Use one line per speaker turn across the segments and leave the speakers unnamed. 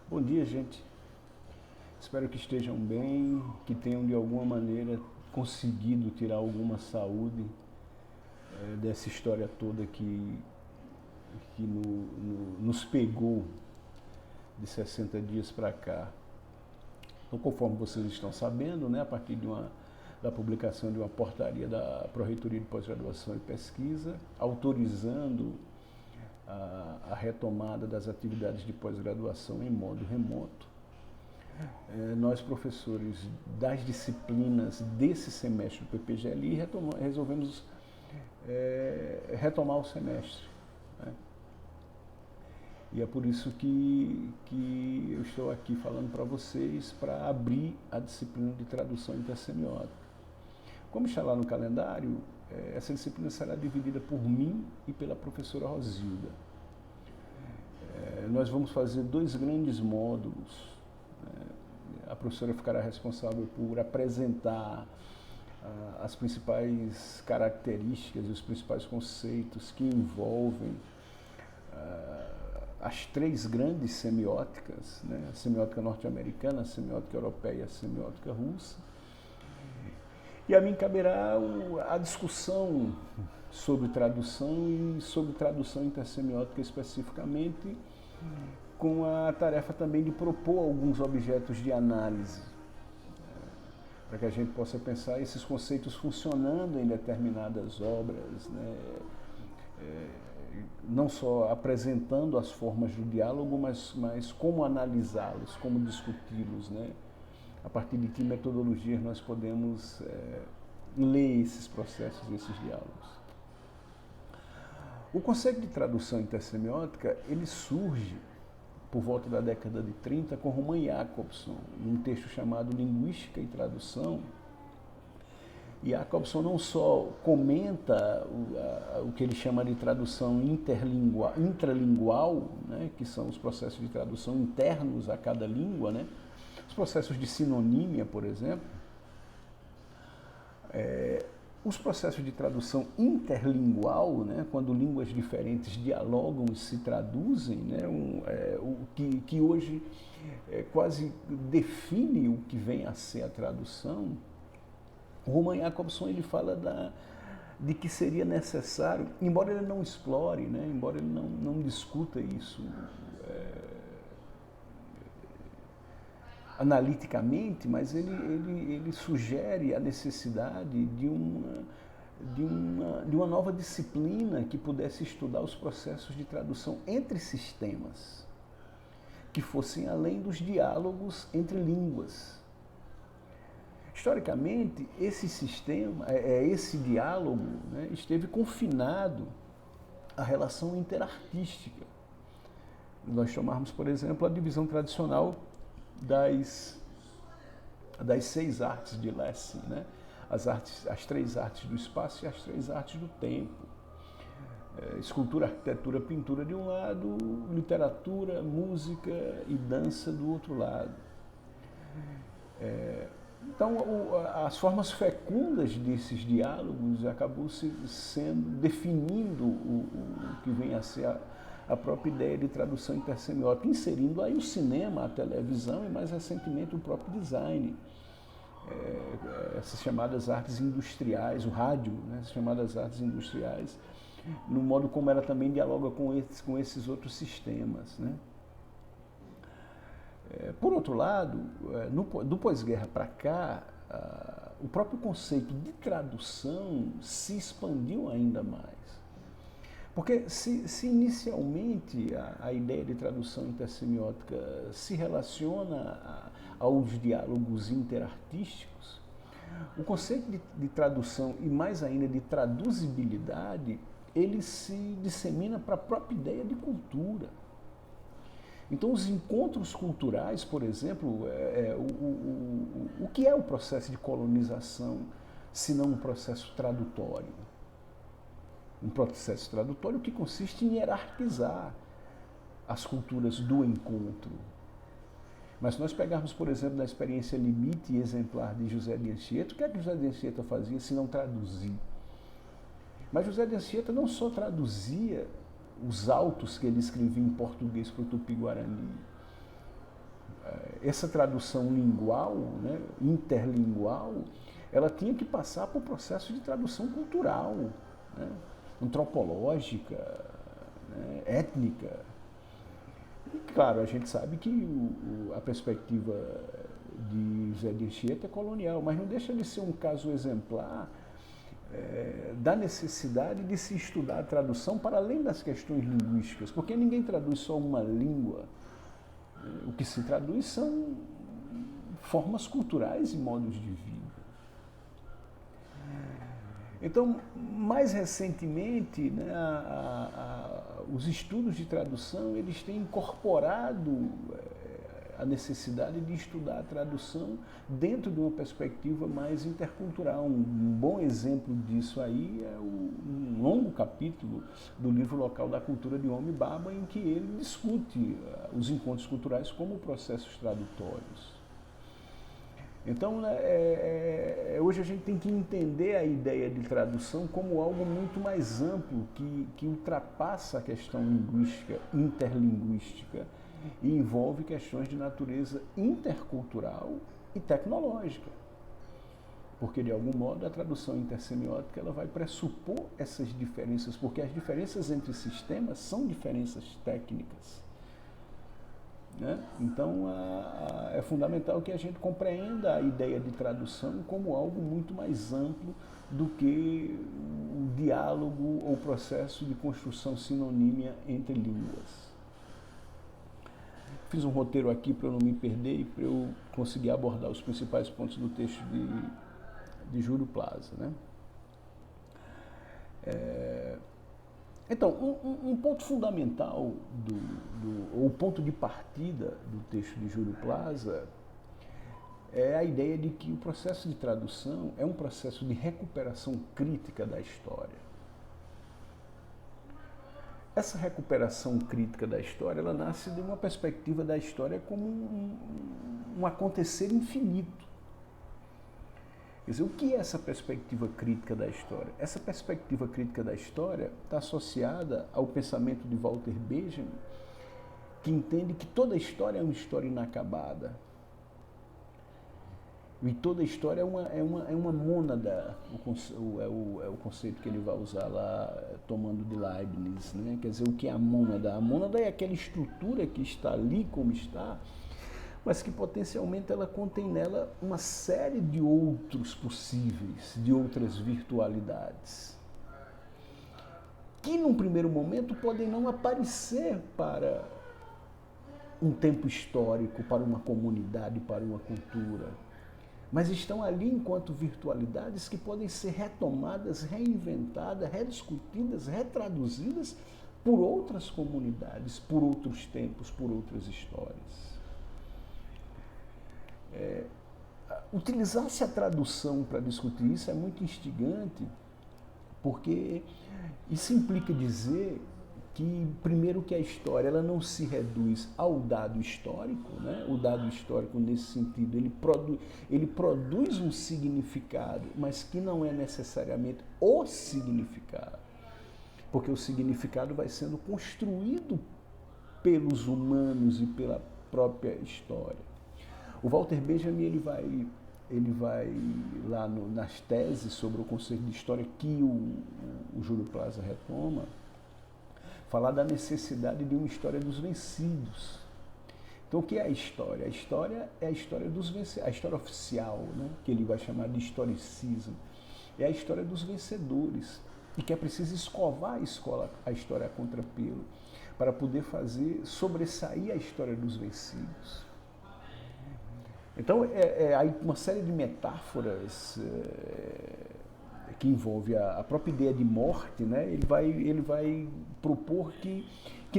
Bom dia, gente. Espero que estejam bem, que tenham de alguma maneira conseguido tirar alguma saúde dessa história toda que nos pegou de 60 dias para cá. Então, conforme vocês estão sabendo, a partir da publicação de uma portaria da Pró-Reitoria de Pós-Graduação e Pesquisa, autorizando a retomada das atividades de pós-graduação em modo remoto, nós, professores das disciplinas desse semestre do PPGLI, resolvemos retomar o semestre. Né? E é por isso que eu estou aqui falando para vocês para abrir a disciplina de tradução intersemiótica. Como está lá no calendário, essa disciplina será dividida por mim e pela professora Rosilda. Nós vamos fazer 2 grandes módulos. A professora ficará responsável por apresentar as principais características e os principais conceitos que envolvem as 3 grandes semióticas, a semiótica norte-americana, a semiótica europeia e a semiótica russa. E a mim caberá a discussão sobre tradução e sobre tradução intersemiótica especificamente, com a tarefa também de propor alguns objetos de análise, para que a gente possa pensar esses conceitos funcionando em determinadas obras, não só apresentando as formas do diálogo, mas como analisá-los, como discuti-los, a partir de que metodologias nós podemos ler esses processos, esses diálogos. O conceito de tradução intersemiótica, ele surge por volta da década de 30 com Roman Jakobson, num texto chamado Linguística e Tradução. E Jakobson não só comenta o que ele chama de tradução intralingual, que são os processos de tradução internos a cada língua, os processos de sinonímia, por exemplo, os processos de tradução interlingual, quando línguas diferentes dialogam e se traduzem, o que hoje quase define o que vem a ser a tradução. O Roman Jakobson ele fala de que seria necessário, embora ele não explore, embora ele não discuta isso analiticamente, mas ele sugere a necessidade de uma nova disciplina que pudesse estudar os processos de tradução entre sistemas, que fossem além dos diálogos entre línguas. Historicamente, esse diálogo esteve confinado à relação interartística. Nós tomarmos, por exemplo, a divisão tradicional das 6 artes de Lessing, as 3 artes do espaço e as 3 artes do tempo. Escultura, arquitetura, pintura de um lado, literatura, música e dança do outro lado. Então, as formas fecundas desses diálogos acabou definindo o que vem a ser a própria ideia de tradução intersemiótica, inserindo aí o cinema, a televisão e, mais recentemente, o próprio design. Essas chamadas artes industriais, o rádio, essas chamadas artes industriais, no modo como ela também dialoga com esses outros sistemas. Por outro lado, do pós-guerra para cá, o próprio conceito de tradução se expandiu ainda mais. Porque se inicialmente a ideia de tradução intersemiótica se relaciona aos diálogos interartísticos, o conceito de tradução e mais ainda de traduzibilidade, ele se dissemina para a própria ideia de cultura. Então, os encontros culturais, por exemplo, o que é o processo de colonização, se não um processo tradutório? Um processo tradutório que consiste em hierarquizar as culturas do encontro. Mas se nós pegarmos, por exemplo, na experiência limite e exemplar de José de Anchieta, o que é que José de Anchieta fazia se não traduzir? Mas José de Anchieta não só traduzia os autos que ele escrevia em português para o Tupi-Guarani. essa tradução lingual, né, interlingual, ela tinha que passar por processo de tradução cultural, né, antropológica, né, étnica. E, claro, a gente sabe que a perspectiva de José de Anchieta é colonial, mas não deixa de ser um caso exemplar da necessidade de se estudar a tradução para além das questões linguísticas, porque ninguém traduz só uma língua. O que se traduz são formas culturais e modos de vida. Então, mais recentemente, né, os estudos de tradução eles têm incorporado a necessidade de estudar a tradução dentro de uma perspectiva mais intercultural. Um bom exemplo disso aí é um longo capítulo do livro Local da Cultura de Homi Bhabha, em que ele discute os encontros culturais como processos tradutórios. Então, hoje a gente tem que entender a ideia de tradução como algo muito mais amplo, que ultrapassa a questão linguística, interlinguística, e envolve questões de natureza intercultural e tecnológica. Porque, de algum modo, a tradução intersemiótica ela vai pressupor essas diferenças, porque as diferenças entre sistemas são diferenças técnicas. Né? Então, é fundamental que a gente compreenda a ideia de tradução como algo muito mais amplo do que o diálogo ou processo de construção sinonímia entre línguas. Fiz um roteiro aqui para eu não me perder e para eu conseguir abordar os principais pontos do texto de Júlio Plaza. Né? Então, um ponto fundamental, ou o ponto de partida do texto de Júlio Plaza é a ideia de que o processo de tradução é um processo de recuperação crítica da história. Essa recuperação crítica da história, ela nasce de uma perspectiva da história como um acontecer infinito. Quer dizer, o que é essa perspectiva crítica da história? Essa perspectiva crítica da história está associada ao pensamento de Walter Benjamin, que entende que toda história é uma história inacabada. E toda história é uma mônada, é o conceito que ele vai usar lá, tomando de Leibniz. Né? Quer dizer, o que é a mônada? A mônada é aquela estrutura que está ali como está, mas que potencialmente ela contém nela uma série de outros possíveis, de outras virtualidades, que num primeiro momento podem não aparecer para um tempo histórico, para uma comunidade, para uma cultura, mas estão ali enquanto virtualidades que podem ser retomadas, reinventadas, rediscutidas, retraduzidas por outras comunidades, por outros tempos, por outras histórias. Utilizar-se a tradução para discutir isso é muito instigante, porque isso implica dizer que, primeiro, que a história ela não se reduz ao dado histórico, né? O dado histórico, nesse sentido, ele produz um significado, mas que não é necessariamente o significado, porque o significado vai sendo construído pelos humanos e pela própria história. O Walter Benjamin ele vai lá nas teses sobre o conceito de história que o Júlio Plaza retoma, falar da necessidade de uma história dos vencidos. Então, o que é a história? A história é a história dos vencedores, a história oficial, né? Que ele vai chamar de historicismo. É a história dos vencedores, e que é preciso escovar a história a contrapelo, para poder fazer sobressair a história dos vencidos. Então, há uma série de metáforas que envolve a própria ideia de morte, né? Ele vai propor que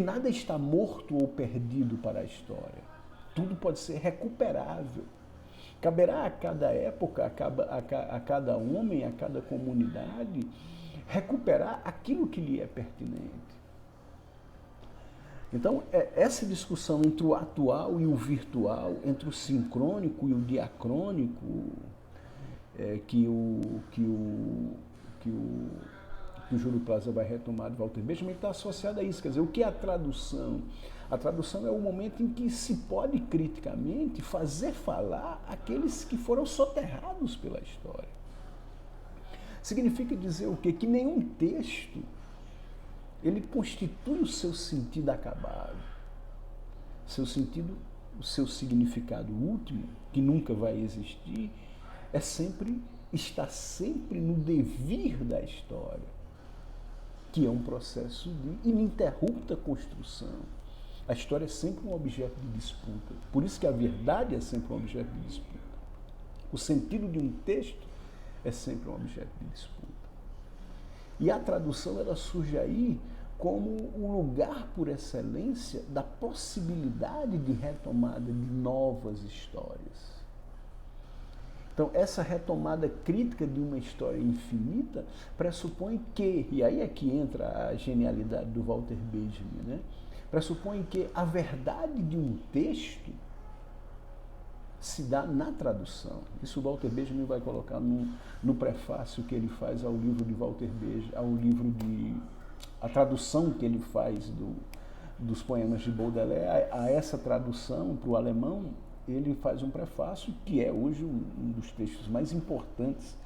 nada está morto ou perdido para a história. Tudo pode ser recuperável. Caberá a cada época, a cada homem, a cada comunidade, recuperar aquilo que lhe é pertinente. Então, essa discussão entre o atual e o virtual, entre o sincrônico e o diacrônico, que o Júlio Plaza vai retomar de Walter Benjamin, está associada a isso. Quer dizer, o que é a tradução? A tradução é o momento em que se pode criticamente fazer falar aqueles que foram soterrados pela história. Significa dizer o quê? Que nenhum texto ele constitui o seu sentido acabado. Seu sentido, o seu significado último, que nunca vai existir, está sempre no devir da história, que é um processo de ininterrupta construção. A história é sempre um objeto de disputa. Por isso que a verdade é sempre um objeto de disputa. O sentido de um texto é sempre um objeto de disputa. E a tradução, ela surge aí como o lugar por excelência da possibilidade de retomada de novas histórias. Então, essa retomada crítica de uma história infinita pressupõe que, e aí é que entra a genialidade do Walter Benjamin, né? Pressupõe que a verdade de um texto se dá na tradução. Isso o Walter Benjamin vai colocar no prefácio que ele faz ao livro de Walter Benjamin, ao livro a tradução que ele faz dos poemas de Baudelaire. A essa tradução para o alemão, ele faz um prefácio que é hoje um dos textos mais importantes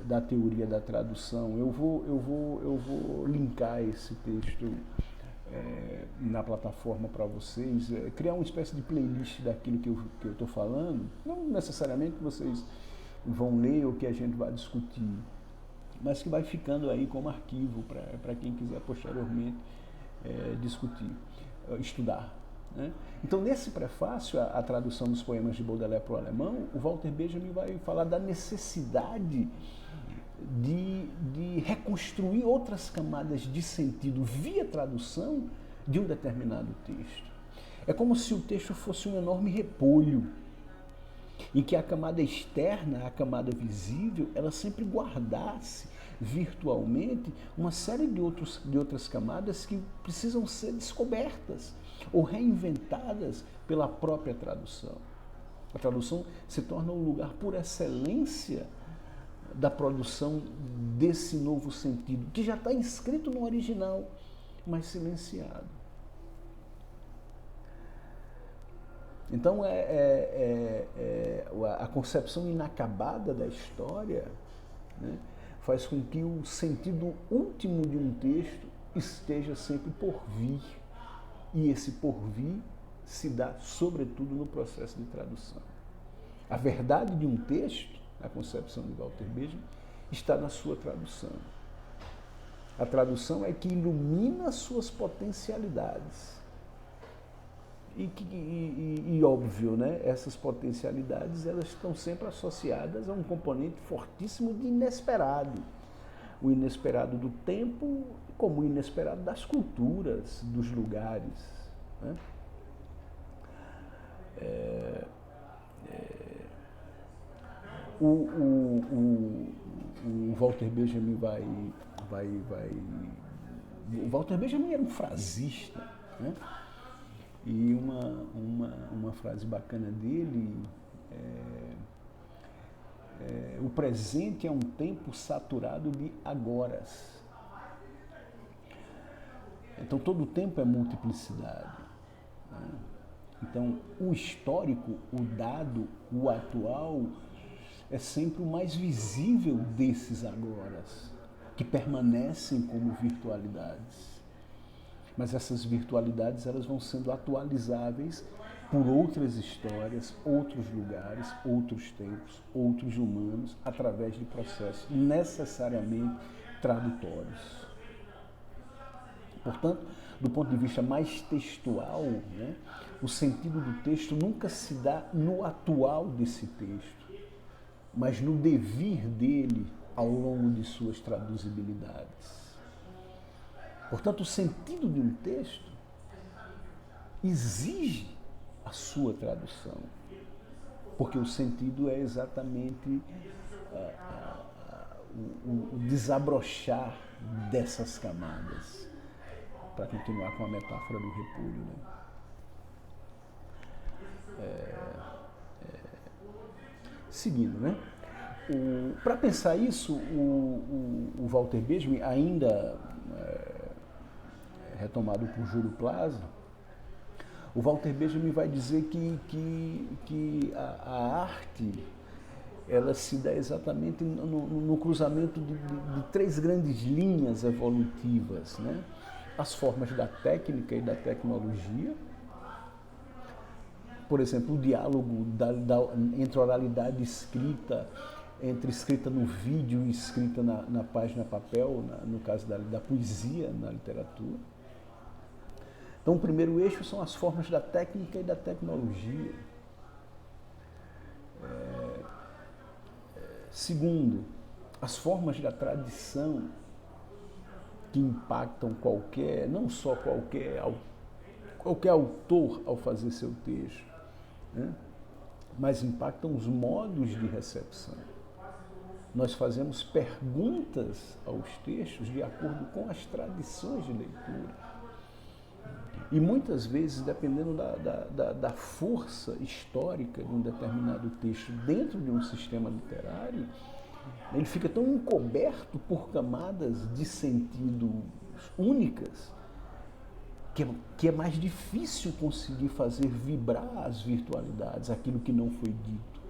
da teoria da tradução. Eu vou linkar esse texto na plataforma para vocês, criar uma espécie de playlist daquilo que eu estou falando, não necessariamente que vocês vão ler ou que a gente vai discutir, mas que vai ficando aí como arquivo para quem quiser posteriormente discutir, estudar. Né? Então, nesse prefácio, a tradução dos poemas de Baudelaire para o alemão, o Walter Benjamin vai falar da necessidade de reconstruir outras camadas de sentido via tradução de um determinado texto. É como se o texto fosse um enorme repolho, em que a camada externa, a camada visível, ela sempre guardasse virtualmente uma série de outras camadas que precisam ser descobertas ou reinventadas pela própria tradução. A tradução se torna o lugar por excelência da produção desse novo sentido, que já está inscrito no original, mas silenciado. Então, a concepção inacabada da história, né, faz com que o sentido último de um texto esteja sempre por vir. E esse porvir se dá, sobretudo, no processo de tradução. A verdade de um texto, a concepção de Walter Benjamin, está na sua tradução. A tradução é que ilumina suas potencialidades. E óbvio, né? Essas potencialidades, elas estão sempre associadas a um componente fortíssimo de inesperado. O inesperado do tempo, como o inesperado das culturas, dos lugares. Né? O Walter Benjamin o Walter Benjamin era um frasista, né? E uma frase bacana dele o presente é um tempo saturado de agoras. Então, todo o tempo é multiplicidade. Né? Então, o histórico, o dado, o atual, é sempre o mais visível desses agoras, que permanecem como virtualidades. Mas essas virtualidades, elas vão sendo atualizáveis por outras histórias, outros lugares, outros tempos, outros humanos, através de processos necessariamente tradutórios. Portanto, do ponto de vista mais textual, né, o sentido do texto nunca se dá no atual desse texto, mas no devir dele ao longo de suas traduzibilidades. Portanto, o sentido de um texto exige a sua tradução, porque o sentido é exatamente o desabrochar dessas camadas, para continuar com a metáfora do repolho. Né? Seguindo, né? Para pensar isso, o Walter Benjamin, ainda retomado por Júlio Plaza, o Walter Benjamin vai dizer que a arte ela se dá exatamente no cruzamento de três grandes linhas evolutivas, né? As formas da técnica e da tecnologia, por exemplo, o diálogo entre oralidade e escrita, entre escrita no vídeo e escrita na página papel, no caso da poesia na literatura. Então, o primeiro eixo são as formas da técnica e da tecnologia. Segundo, as formas da tradição que impactam não só qualquer autor ao fazer seu texto, né? Mas impactam os modos de recepção. Nós fazemos perguntas aos textos de acordo com as tradições de leitura. E muitas vezes, dependendo da força histórica de um determinado texto dentro de um sistema literário, ele fica tão encoberto por camadas de sentido únicas que é mais difícil conseguir fazer vibrar as virtualidades, aquilo que não foi dito.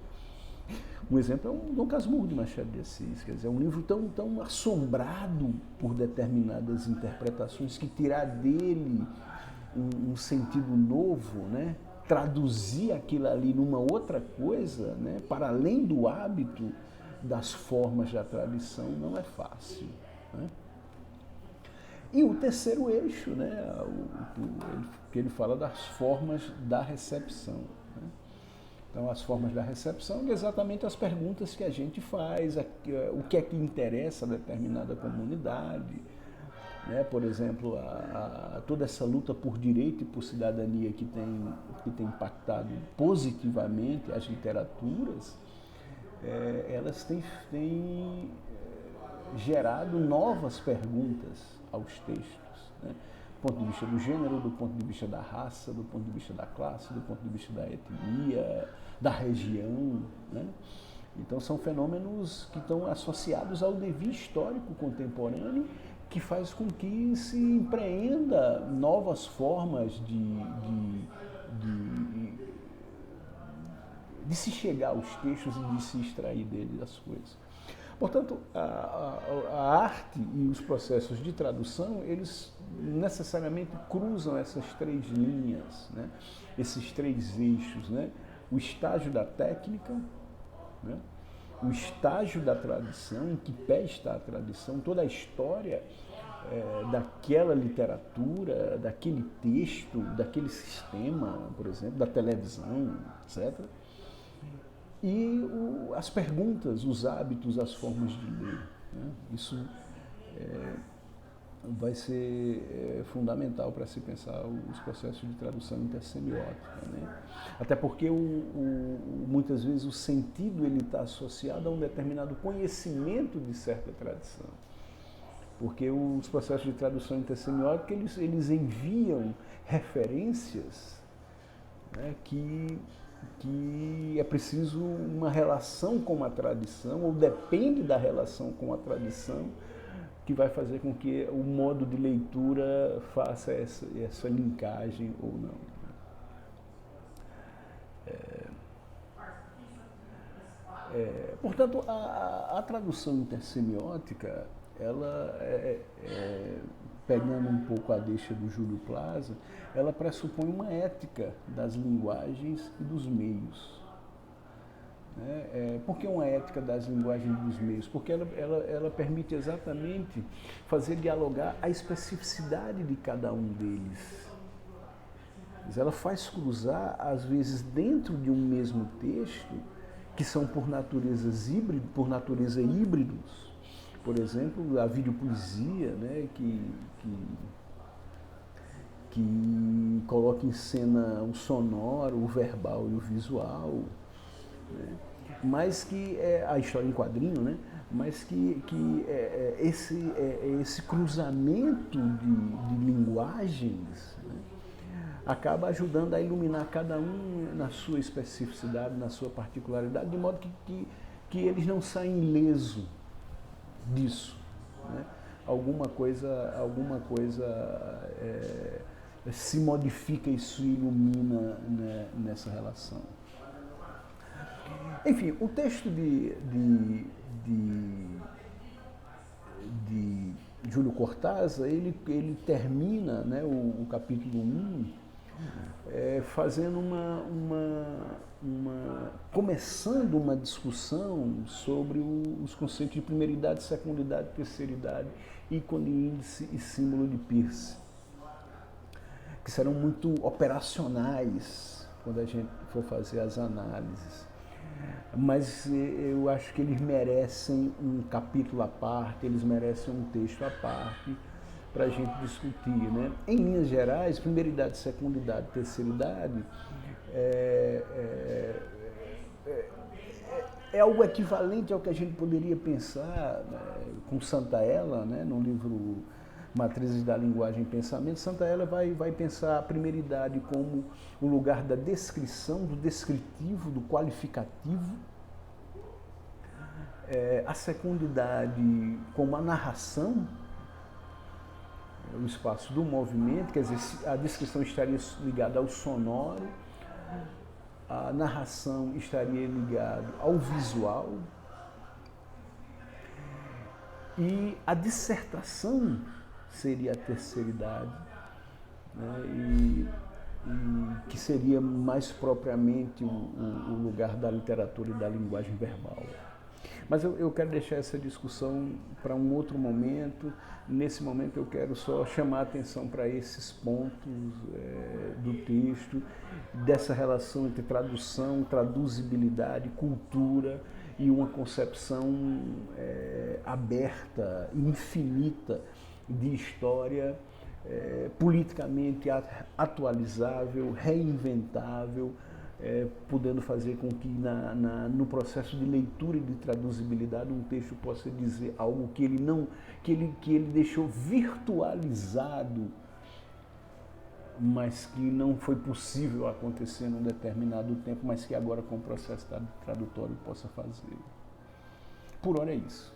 Um exemplo é o Dom Casmurro de Machado de Assis, quer dizer, é um livro tão assombrado por determinadas interpretações que tirar dele um sentido novo, né? Traduzir aquilo ali numa outra coisa, né? Para além do hábito das formas da tradição, não é fácil, né? E o terceiro eixo, né? Que ele fala das formas da recepção, né? Então, as formas da recepção é exatamente as perguntas que a gente faz, o que é que interessa a determinada comunidade, né? Por exemplo, toda essa luta por direito e por cidadania que tem impactado positivamente as literaturas, elas têm gerado novas perguntas aos textos, né? Do ponto de vista do gênero, do ponto de vista da raça, do ponto de vista da classe, do ponto de vista da etnia, da região, né? Então, são fenômenos que estão associados ao devir histórico contemporâneo, que faz com que se empreenda novas formas de se chegar aos textos e de se extrair dele as coisas. Portanto, a arte e os processos de tradução, eles necessariamente cruzam essas três linhas, né? Esses três eixos, né? O estágio da técnica, né? O estágio da tradição, em que pé está a tradição, toda a história daquela literatura, daquele texto, daquele sistema, por exemplo, da televisão, etc. E as perguntas, os hábitos, as formas de ler, né? Isso vai ser fundamental para se pensar os processos de tradução intersemiótica, né? Até porque muitas vezes o sentido está associado a um determinado conhecimento de certa tradição. Porque os processos de tradução intersemiótica, eles enviam referências, né, que é preciso uma relação com a tradição, ou depende da relação com a tradição, que vai fazer com que o modo de leitura faça essa linkagem ou não. Portanto, a tradução intersemiótica, ela pegando um pouco a deixa do Júlio Plaza, ela pressupõe uma ética das linguagens e dos meios. Por que uma ética das linguagens e dos meios? Porque ela permite exatamente fazer dialogar a especificidade de cada um deles. Ela faz cruzar, às vezes, dentro de um mesmo texto, que são por natureza híbridos. Por exemplo, a videopoesia, né, que coloca em cena o sonoro, o verbal e o visual, né? Mas que a história em quadrinho, né? Mas que esse cruzamento de linguagens, né, acaba ajudando a iluminar cada um na sua especificidade, na sua particularidade, de modo que eles não saem ileso disso, né? alguma coisa se modifica e se ilumina, né, nessa relação. Enfim, o texto de Júlio Cortázar, ele termina, né, o capítulo 1, fazendo começando uma discussão sobre os conceitos de primeiridade, secundidade, terceiridade, ícone, índice e símbolo de Peirce, que serão muito operacionais quando a gente for fazer as análises. Mas eu acho que eles merecem um capítulo à parte, eles merecem um texto à parte para a gente discutir, né? Em linhas gerais, primeiridade, secundidade, terceiridade é algo equivalente ao que a gente poderia pensar, né, com Santaella, né, no livro Matrizes da Linguagem e Pensamento. Santaella vai pensar a primeiridade como o lugar da descrição, do descritivo, do qualificativo, a secundidade como a narração, o espaço do movimento, quer dizer, a descrição estaria ligada ao sonoro, a narração estaria ligada ao visual, e a dissertação seria a terceiridade, né, e que seria mais propriamente o lugar da literatura e da linguagem verbal. Mas eu quero deixar essa discussão para um outro momento. Nesse momento eu quero só chamar a atenção para esses pontos do texto, dessa relação entre tradução, traduzibilidade, cultura e uma concepção aberta, infinita de história, politicamente atualizável, reinventável, podendo fazer com que no processo de leitura e de traduzibilidade um texto possa dizer algo que ele deixou virtualizado, mas que não foi possível acontecer num determinado tempo, mas que agora com o processo tradutório possa fazer. Por hora é isso.